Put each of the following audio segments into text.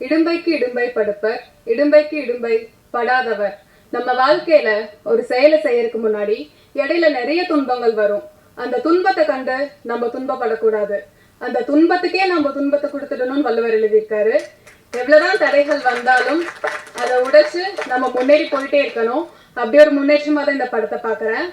இடும்பைக்கு இடும்பை படுப்பர், இடும்பைக்கு இடும்பை படாதவர். நம்ம வாழ்க்கையில ஒரு செயலை செய்யறதுக்கு முன்னாடி இடையில நிறைய துன்பங்கள் வரும். அந்த துன்பத்தை கண்டு நம்ம துன்பப்படக்கூடாது. அந்த துன்பத்துக்கே நம்ம துன்பத்தை கொடுத்துடணும்னு வள்ளுவர் எழுதியிருக்காரு. எவ்வளவுதான் தடைகள் வந்தாலும் அதை உடைச்சு நம்ம முன்னேறி போயிட்டே இருக்கணும். அப்படி ஒரு முன்னேற்றமா தான் இந்த படத்தை பாக்குறேன்.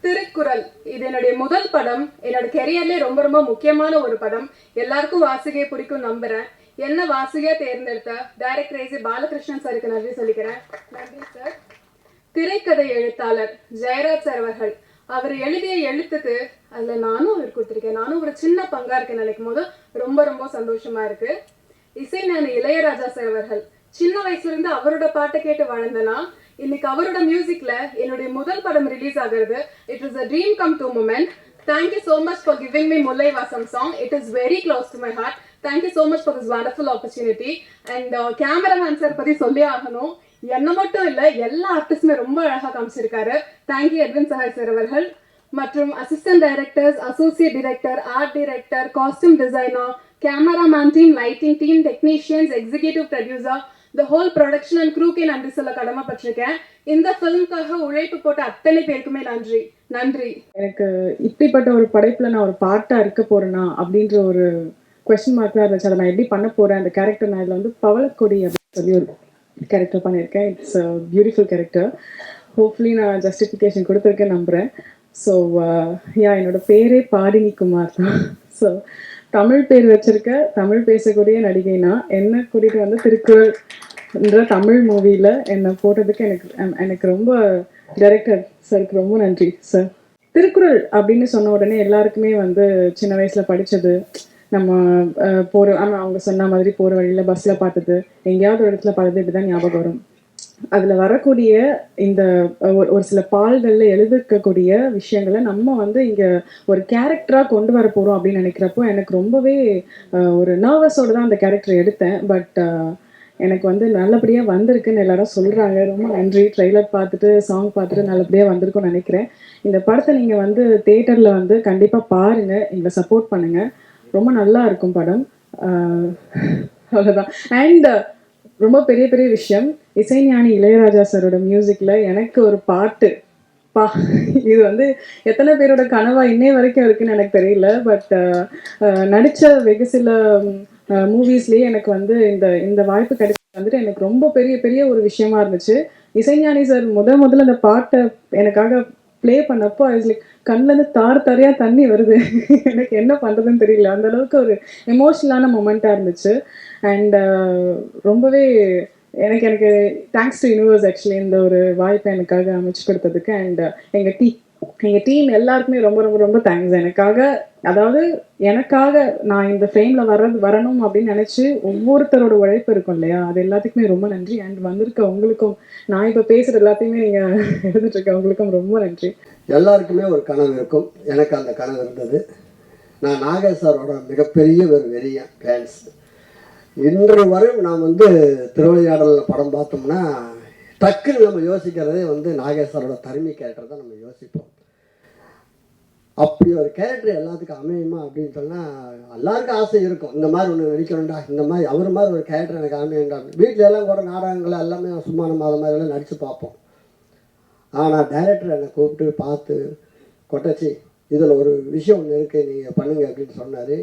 திருக்குறள் இது என்னுடைய முதல் படம். என்னோட கெரியர்லயே ரொம்ப ரொம்ப முக்கியமான ஒரு படம். எல்லாருக்கும் வாசிகையை பிடிக்கும் நம்புறேன். என்ன வாசிகையா தேர்ந்தெடுத்த டைரக்டர் ஏசி பாலகிருஷ்ணன் சாருக்கு நன்றி சொல்லிக்கிறேன். நன்றி சார். திரைக்கதை எழுத்தாளர் ஜெயராஜ் சார் அவர்கள், அவர் எழுதிய எழுத்துக்கு அதுல நானும் அவர் கொடுத்துருக்கேன். நானும் ஒரு சின்ன பங்கா இருக்கேன் நினைக்கும் போது ரொம்ப ரொம்ப சந்தோஷமா இருக்கு. இசைஞானி இளையராஜா சார் அவர்கள், சின்ன வயசுல இருந்து அவரோட பாட்டை கேட்டு வாழ்ந்தனா இன்னைக்கு அவரோட மியூசிக்ல என்னுடைய முதல் படம் ரிலீஸ் ஆகிறது. It is a dream come true moment. Thank you so much for giving me முல்லை வாசம் song. It is very close to my heart. Thank you so much for this wonderful opportunity. And cameraman sir பத்தி சொல்லி ஆகணும். என்ன மட்டும் இல்ல, எல்லா ஆர்டிஸ்டுமே ரொம்ப அழகா காமிச்சிருக்காரு. தேங்க்யூ எட்வின் சஹாய் சார் அவர்கள் மற்றும் assistant directors, associate director, art director, costume designer, cameraman team, lighting team, technicians, executive producer, the whole production and க்ரூக்கே நன்றி சொல்ல கடமைப்பட்டிருக்கேன். இந்த ஃபிலிம்காக உழைப்பு போட்ட அத்தனை பேருக்குமே நன்றி. நன்றி. எனக்கு இப்படிப்பட்ட ஒரு படைப்புல நான் ஒரு பார்ட்டா இருக்க போறேனா அப்படின்ற ஒரு கொஸ்டின் மார்க்லாம் இருந்துச்சு. அதை நான் எப்படி பண்ண போறேன், அந்த கேரக்டர் நான் இதில் வந்து பவளக்கொடி அப்படின்னு சொல்லி ஒரு கேரக்டர் பண்ணியிருக்கேன். It's beautiful character. ஹோப்ஃபுல்லி நான் ஜஸ்டிஃபிகேஷன் கொடுத்துருக்கேன் நம்புகிறேன். ஸோ என்னோட பேரே பாடினி குமார் தான். ஸோ தமிழ் பேர் வச்சிருக்க, தமிழ் பேசக்கூடிய நடிகைனா என்னை கூட்டிகிட்டு வந்து திருக்குறள்ன்ற தமிழ் மூவியில் என்னை போட்டதுக்கு எனக்கு ரொம்ப டைரக்டர் சாருக்கு ரொம்ப நன்றி சார். திருக்குறள் அப்படின்னு சொன்ன உடனே எல்லாருக்குமே வந்து சின்ன வயசில் படித்தது, நம்ம போகிற அவங்க சொன்ன மாதிரி போகிற வழியில் பஸ்ஸில் பார்த்தது, எங்கேயாவது ஒரு இடத்துல பார்த்தது, இப்படி தான் ஞாபகம் வரும். அதில் வரக்கூடிய இந்த ஒரு சில பால்களில் எழுதிருக்கக்கூடிய விஷயங்களை நம்ம வந்து இங்கே ஒரு கேரக்டராக கொண்டு வர போகிறோம் அப்படின்னு நினைக்கிறப்போ எனக்கு ரொம்பவே ஒரு நர்வஸோடு தான் அந்த கேரக்டர் எடுத்தேன். பட் எனக்கு வந்து நல்லபடியாக வந்திருக்குன்னு எல்லாரும் சொல்கிறாங்க. ரொம்ப நன்றி. ட்ரெய்லர் பார்த்துட்டு சாங் பார்த்துட்டு நல்லபடியாக வந்திருக்கும்னு நினைக்கிறேன். இந்த படத்தை நீங்கள் வந்து தியேட்டரில் வந்து கண்டிப்பாக பாருங்கள், எங்களை சப்போர்ட் பண்ணுங்கள். ரொம்ப நல்லா இருக்கும் படம். அவ்வளோதான். அண்ட் ரொம்ப பெரிய பெரிய விஷயம், இசைஞானி இளையராஜா சாரோட மியூசிக்கில் எனக்கு ஒரு பாட்டு இது வந்து எத்தனை பேரோட கனவா இன்னே வரைக்கும் இருக்குன்னு எனக்கு தெரியல. பட் நடித்த வெகு சில மூவிஸ்லேயே எனக்கு வந்து இந்த வாய்ப்பு கிடைச்சது வந்துட்டு எனக்கு ரொம்ப பெரிய பெரிய ஒரு விஷயமா இருந்துச்சு. இசைஞானி சார் முதல்ல அந்த பாட்டை எனக்காக ப்ளே பண்ணப்போ லைக் கண்ணிலேருந்து தாரையாக தண்ணி வருது. எனக்கு என்ன பண்ணுறதுன்னு தெரியல. அந்த அளவுக்கு ஒரு எமோஷ்னலான மொமெண்ட்டாக இருந்துச்சு. அண்ட் ரொம்பவே எனக்கு தேங்க்ஸ் டு யூனிவர்ஸ் ஆக்சுவலி இந்த ஒரு வாய்ப்பை எனக்காக அமைச்சு கொடுத்ததுக்கு. அண்ட் எங்கள் டீம் எல்லாருக்குமே ரொம்ப ரொம்ப ரொம்ப தேங்க்ஸ். எனக்காக நான் இந்த ஃப்ரேமில் வரணும் அப்படின்னு நினச்சி ஒவ்வொருத்தரோட உழைப்பு இருக்கும் இல்லையா, அது எல்லாத்துக்குமே ரொம்ப நன்றி. அண்ட் வந்திருக்க உங்களுக்கும், நான் இப்போ பேசுகிற எல்லாத்தையுமே நீங்கள் எழுதிட்டுருக்க உங்களுக்கும் ரொம்ப நன்றி. எல்லாருக்குமே ஒரு கனவு இருக்கும். எனக்கு அந்த கனவு இருந்தது. நான் நாகேஷ் சாரோட மிகப்பெரிய ஒரு வெறிய ஃபேன்ஸ். இன்று வரை நாம் வந்து திருவிளையாடலில் படம் பார்த்தோம்னா டக்குன்னு நம்ம யோசிக்கிறதே வந்து நாகேஷ் சாரோட தனிமை கேரக்டர் தான் நம்ம யோசிப்போம். அப்படி ஒரு கேரக்டர் எல்லாத்துக்கும் அமையுமா அப்படின்னு சொன்னால் எல்லாருக்கும் ஆசை இருக்கும். இந்த மாதிரி ஒன்று நடிக்கணும்டா, இந்த மாதிரி அவர் மாதிரி ஒரு கேரக்டர் எனக்கு அமையண்டா. வீட்டில் எல்லாம் கூட நாடகங்கள் எல்லாமே சும்மா நம்ம அதை மாதிரிலாம் நடித்து பார்ப்போம். ஆனால் டைரக்டர் என்னை கூப்பிட்டு பார்த்து, கொட்டச்சி இதில் ஒரு விஷயம் ஒன்று இருக்குது, நீங்கள் பண்ணுங்க அப்படின்னு சொன்னார்.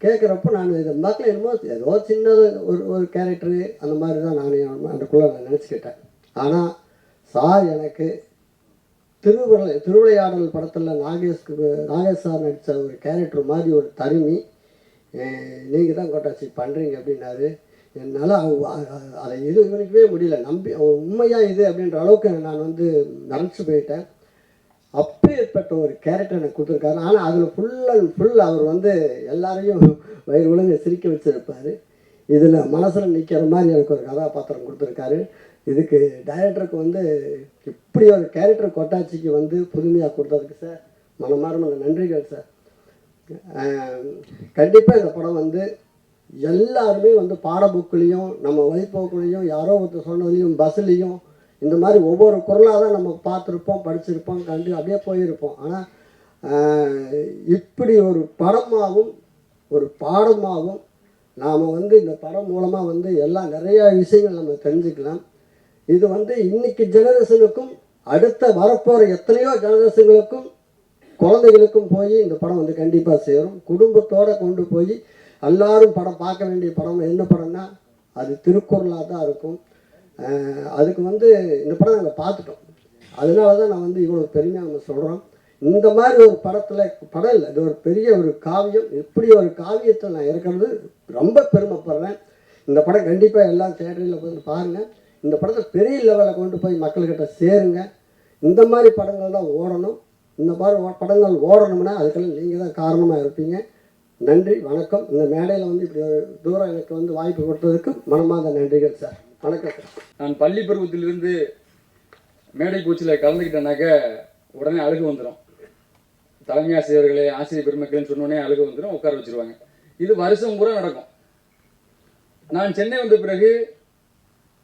கேட்குறப்போ நான் இதை மக்கள் என்னமோ ஏதோ சின்னது ஒரு கேரக்டரு அந்த மாதிரி தான் நான் அந்தக்குள்ளே நான் நினச்சிக்கிட்டேன். ஆனால் சார் எனக்கு திருவிளையாடல் படத்தில் நாகேஷ் சார் நடித்த ஒரு கேரக்டர் மாதிரி ஒரு தருமி நீங்கள் தான் கொட்டாச்சி பண்ணுறீங்க அப்படின்னாரு. என்னால் அதை இவனுக்கவே முடியல. உண்மையாக இது அப்படின்ற அளவுக்கு நான் வந்து நினச்சி போயிட்டேன். அப்பேற்பட்ட ஒரு கேரக்டர் எனக்கு கொடுத்துருக்காரு. ஆனால் அதில் ஃபுல் அவர் வந்து எல்லாரையும் வயிறு உலக சிரிக்க வச்சுருப்பார். இதில் மனசில் நிற்கிற மாதிரி எனக்கு ஒரு கதாபாத்திரம் கொடுத்துருக்காரு. இதுக்கு டைரக்டருக்கு வந்து இப்படி ஒரு கேரக்டர் கொட்டாச்சிக்கு வந்து புதுமையாக கொடுத்ததுக்கு சார் மனமார்ந்த நன்றிகள் சார். கண்டிப்பாக இந்த படம் வந்து எல்லாருமே வந்து பாடப்புக்குலேயும் நம்ம வழிபோக்குலேயும் யாரோ ஒருத்தர் சொன்னதுலேயும் பஸ்ஸுலேயும் இந்த மாதிரி ஒவ்வொரு குரலாக தான் நம்ம பார்த்துருப்போம், படிச்சிருப்போம், கண்டு அப்படியே போயிருப்போம். ஆனால் இப்படி ஒரு படமாகவும் ஒரு பாடமாகவும் நாம் வந்து இந்த படம் மூலமாக வந்து எல்லாம் நிறையா விஷயங்கள் நம்ம தெரிஞ்சுக்கலாம். இது வந்து இன்னைக்கு ஜெனரேஷனுக்கும் அடுத்த வரப்போகிற எத்தனையோ ஜெனரேஷனுக்கும் குழந்தைகளுக்கும் போய் இந்த படம் வந்து கண்டிப்பாக சேரும். குடும்பத்தோடு கொண்டு போய் எல்லாரும் படம் பார்க்க வேண்டிய படம் என்ன படம்னா அது திருக்குறளாக தான் இருக்கும். அதுக்கு வந்து இந்த படம் நாங்கள் பார்த்துட்டோம். அதனால தான் நான் வந்து இவ்வளோ பெருமையாக நம்ம சொல்கிறோம். இந்த மாதிரி ஒரு படம் இல்லை, இது ஒரு பெரிய ஒரு காவியம். இப்படி ஒரு காவியத்தில் நான் இருக்கிறது ரொம்ப பெருமைப்படுறேன். இந்த படம் கண்டிப்பாக எல்லா தேட்டரில் வந்து பாருங்கள். இந்த படத்தை பெரிய லெவலில் கொண்டு போய் மக்கள்கிட்ட சேருங்க. இந்த மாதிரி படங்கள் தான் ஓடணும். இந்த மாதிரி படங்கள் ஓடணும்னா அதுக்கெல்லாம் நீங்கள் தான் காரணமாக இருப்பீங்க. நன்றி, வணக்கம். இந்த மேடையில் வந்து இப்படி ஒரு தூரம் எனக்கு வந்து வாய்ப்பு கொடுத்ததுக்கு மனமார்ந்த நன்றிகள் சார். வணக்கம் சார். நான் பள்ளி பருவத்திலிருந்து மேடை பூச்சியில் கலந்துக்கிட்டேனாக்க உடனே அழுகு வந்துடும். தலைமை ஆசிரியர்களே, ஆசிரியர் பெருமக்கள்னு சொன்னோடனே அழுகு வந்துடும், உட்கார வச்சுருவாங்க. இது வருஷம் பூரா நடக்கும். நான் சென்னை வந்த பிறகு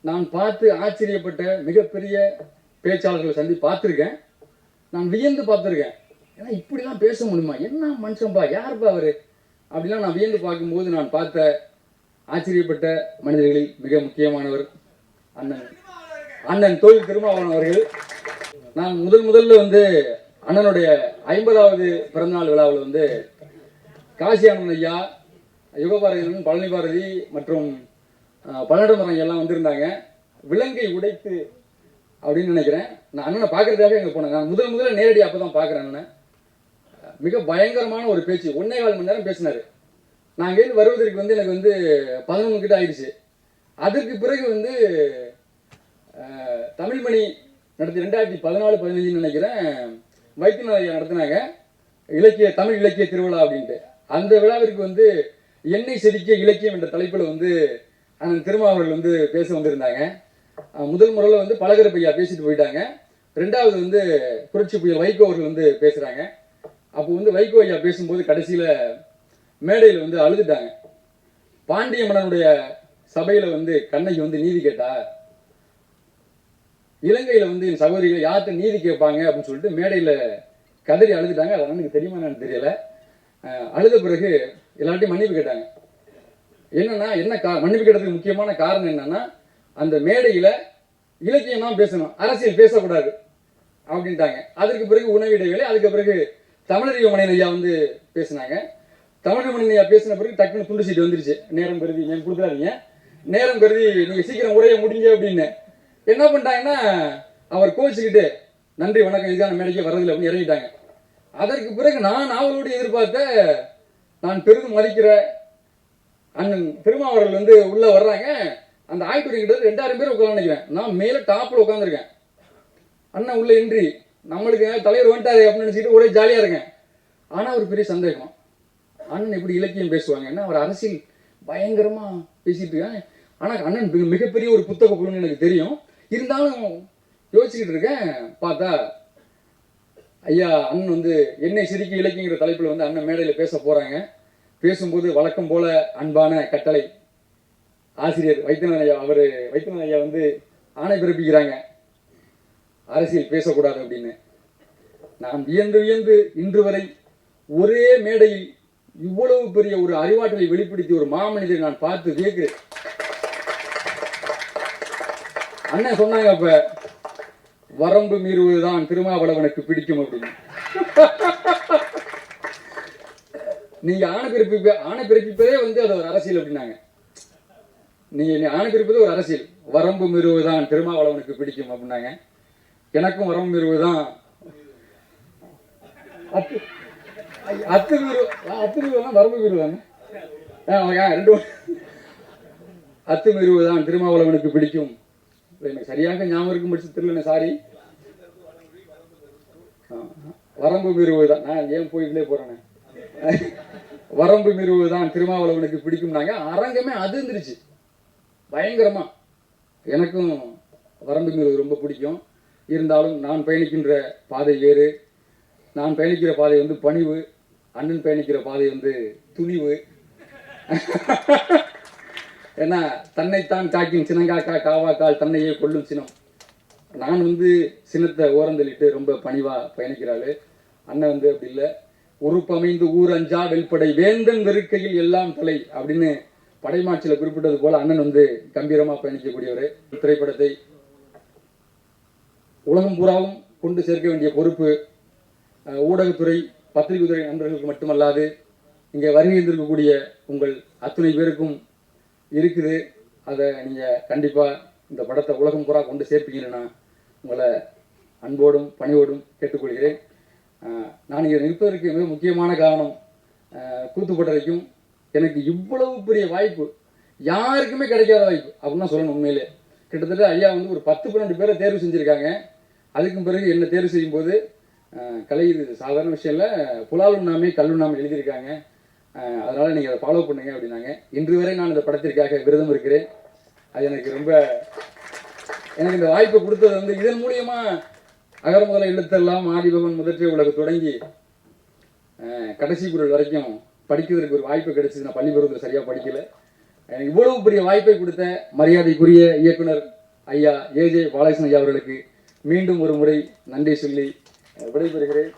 நான் பார்த்து ஆச்சரியப்பட்ட மிகப்பெரிய பேச்சாளர்களை பார்த்துருக்கேன். நான் வியந்து பார்த்துருக்கேன். ஏன்னா இப்படிலாம் பேச முடியுமா, என்ன மனுஷன்பா, யாருப்பா அவர் அப்படிலாம் நான் வியந்து பார்க்கும்போது நான் பார்த்த ஆச்சரியப்பட்ட மனிதர்களில் மிக முக்கியமானவர் அண்ணன் தொழில் திருமாவளவன் அவர்கள். நான் முதல்ல வந்து அண்ணனுடைய 50வது பிறந்தநாள் விழாவில் வந்து காசி ஆனந்த் ஐயா, யுகபாரதி, பழனி பாரதி மற்றும் பல்லடமரம் எல்லாம் வந்திருந்தாங்க. விலங்கை உடைத்து அப்படின்னு நினைக்கிறேன். நான் அண்ணனை பார்க்கறதுக்காக எங்கே போனேன். நான் முதல்ல நேரடி அப்போ தான் பார்க்குறேன் அண்ணனை. மிக பயங்கரமான ஒரு பேச்சு, 1.25 மணி நேரம் பேசினார். நான் இங்கேருந்து வருவதற்கு வந்து எனக்கு வந்து 11 கிட்ட ஆயிடுச்சு. அதற்கு பிறகு வந்து தமிழ்மணி நடத்தி 2014-15 நினைக்கிறேன் வைத்தியநாதையா நடத்தினாங்க தமிழ் இலக்கிய திருவிழா அப்படின்ட்டு. அந்த விழாவிற்கு வந்து எண்ணெய் செதுக்கிய இலக்கியம் என்ற தலைப்பில் வந்து அண்ணன் திருமாவளவன் வந்து பேச வந்திருந்தாங்க. முதல் முறையில் வந்து பலகரப்பையா பேசிட்டு போயிட்டாங்க. ரெண்டாவது வந்து புரட்சி புயல் வைகோ அவர்கள் வந்து பேசுகிறாங்க. அப்போ வந்து வைகோ ஐயா பேசும்போது கடைசியில் மேடையில் வந்து அழுதுட்டாங்க. பாண்டிய மன்னனுடைய சபையில் வந்து கண்ணகி வந்து நீதி கேட்டா, இலங்கையில் வந்து என் சகோதரிகள் யார்கிட்ட நீதி கேட்பாங்க அப்படின்னு சொல்லிட்டு மேடையில் கதறி அழுதுட்டாங்க. அது எனக்கு தெரியுமா என்னன்னு தெரியல. அழுத பிறகு எல்லார்ட்டையும் மன்னிப்பு கேட்டாங்க. என்னன்னா மன்னிப்பு கேட்டதுக்கு முக்கியமான காரணம் என்னன்னா, அந்த மேடையில் இலக்கியம் தான் பேசணும், அரசியல் பேசக்கூடாது அப்படின்ட்டாங்க. அதற்கு பிறகு உணவு இடைவேளை. அதுக்கு பிறகு தமிழறிவு மணியன் ஐயா வந்து பேசினாங்க. தமிழறிவு மணியன் ஐயா பேசின பிறகு டக்குன்னு துண்டு சீட்டு வந்துருச்சு. நேரம் கருதி நீங்கள் கொடுத்துறாதீங்க, நேரம் கருதி நீங்கள் சீக்கிரம் உரையை முடிங்க அப்படின்னு. என்ன பண்ணிட்டாங்கன்னா, அவர் கோச்சிக்கிட்டு நன்றி வணக்கம் இதுதான் மேடைக்கு வர்றதில்லை அப்படின்னு இறங்கிட்டாங்க. அதற்கு பிறகு நான் அவரோடு எதிர்பார்த்த, நான் பெரிதும் மதிக்கிற அண்ணன் திருமாவளவன் வந்து உள்ள வர்றாங்க. அந்த ஆய்வுரை கிட்ட 2000 பேர் உட்காந்து நினைக்கிறேன். நான் மேலே டாப்பில் உட்காந்துருக்கேன். அண்ணன் உள்ள இன்றி நம்மளுக்கு தலைவர் வந்துட்டாரு அப்படின்னு நினச்சிக்கிட்டு ஒரே ஜாலியாக இருக்கேன். ஆனால் ஒரு பெரிய சந்தேகம், அண்ணன் எப்படி இலக்கியம் பேசுவாங்க, ஏன்னா அவர் அரசியல் பயங்கரமாக பேசிட்டு இருக்கேன். ஆனால் அண்ணன் மிகப்பெரிய ஒரு புத்தக குழுன்னு எனக்கு தெரியும். இருந்தாலும் யோசிச்சுக்கிட்டு இருக்கேன். பார்த்தா ஐயா அண்ணன் வந்து எண்ணெய் செதுக்கி இலக்கியங்கிற தலைப்பில் வந்து அண்ணன் மேடையில் பேச போகிறாங்க. பேசும்போது வழக்கம் போல அன்பான கட்டளை ஆசிரியர் வைத்தியநாதன் ஐயா வந்து ஆணை பிறப்பிக்கிறாங்க, அரசியல் பேசக்கூடாது அப்படின்னு. நான் வியந்து இன்று வரை ஒரே மேடையில் இவ்வளவு பெரிய ஒரு அறிவாற்றலை வெளிப்படுத்தி ஒரு மாமனிதரை நான் பார்த்து வியக்கிறேன். அண்ணன் சொன்னாங்க, அப்ப வரம்பு மீறுவதுதான் திருமாவளவனுக்கு பிடிக்கும் அப்படின்னு. நீங்க ஆணை பிறப்பிப்பதே வந்து அது ஒரு அரசியல் அப்படின்னாங்க. நீங்க ஆணை பிறப்பதே ஒரு அரசியல், வரம்பு மீறுவதுதான் திருமாவளவனுக்கு பிடிக்கும் அப்படின்னாங்க. எனக்கும் வரம்பு மீறுவதுதான் வரம்பு மீறுவதாங்க அத்துமீறுவதுதான் திருமாவளவனுக்கு பிடிக்கும். எனக்கு சரியாக ஞாபகம் இருக்கும் பட்சத்தில் சாரி, வரம்பு மீறுவதுதான். நான் ஏன் போயிட்டே போறேன், வரம்பு மீறுவதுதான் திருமாவளவனுக்கு பிடிக்கும்னாங்க. அரங்கமே அதிர்ந்துருச்சு பயங்கரமா. எனக்கும் வரம்பு மீறுவது ரொம்ப பிடிக்கும். இருந்தாலும் நான் பயணிக்கின்ற பாதை வேறு. நான் பயணிக்கிற பாதை வந்து பணிவு, அண்ணன் பயணிக்கிற பாதை வந்து துணிவு. ஏன்னா தன்னைத்தான் காக்கின் சினங்காக்கா காவாக்கால் தன்னையே கொள்ளும் சினம். நான் வந்து சினத்தை ஓரந்தள்ளிட்டு ரொம்ப பணிவாக பயணிக்கிறாள். அண்ணன் வந்து அப்படி இல்லை. உறுப்பமைந்து ஊர் அஞ்சா வெல்படை வேந்தன் வெறுக்கையில் எல்லாம் தலை அப்படின்னு படைமாட்சியில் குறிப்பிட்டது போல அண்ணன் வந்து கம்பீரமாக பயணிக்கக்கூடியவர். திரைப்படத்தை உலகம் பூராவும் கொண்டு சேர்க்க வேண்டிய பொறுப்பு ஊடகத்துறை, பத்திரிகைத்துறை நண்பர்களுக்கு மட்டுமல்லாது இங்கே வருகை இருந்திருக்கக்கூடிய உங்கள் அத்தனை பேருக்கும் இருக்குது. அதை நீங்கள் கண்டிப்பாக இந்த படத்தை உலகம் பூரா கொண்டு சேர்ப்பீங்கன்னு நான் உங்களை அன்போடும் பணிவோடும் கேட்டுக்கொள்கிறேன். நான் இங்கே நிற்பதற்கு மிக முக்கியமான காரணம், கூத்துப்பட்டறைக்கும் எனக்கு இவ்வளவு பெரிய வாய்ப்பு யாருக்குமே கிடைக்காத வாய்ப்பு அப்படின்னு தான் சொல்லணும். உண்மையிலே கிட்டத்தட்ட ஐயா வந்து ஒரு 10-12 பேரை தேர்வு செஞ்சுருக்காங்க. அதுக்கும் பிறகு என்ன தேர்வு செய்யும்போது கலை இது சாதாரண விஷயம் இல்லை, புலால் உண்ணாமே கல் உண்ணாமல் எழுதியிருக்காங்க. அதனால் நீங்கள் அதை ஃபாலோ பண்ணுங்க அப்படின்னாங்க. இன்று வரை நான் இந்த படத்திற்காக விரதம் இருக்கிறேன். அது எனக்கு இந்த வாய்ப்பை கொடுத்தது வந்து இதன் மூலியமா அகர முதல எழுத்தெல்லாம் ஆதிபகவன் முதற்றே உலக தொடங்கி கடைசி குரல் வரைக்கும் படிக்கிறதுக்கு ஒரு வாய்ப்பு கிடைச்சது. நான் பள்ளி பருவத்தில் சரியாக படிக்கல. எனக்கு இவ்வளவு பெரிய வாய்ப்பை கொடுத்த மரியாதைக்குரிய இயக்குனர் ஐயா ஏஜே பாலகிருஷ்ணன் ஐயா அவர்களுக்கு மீண்டும் ஒரு முறை நன்றி சொல்லி விடைபெறுகிறேன்.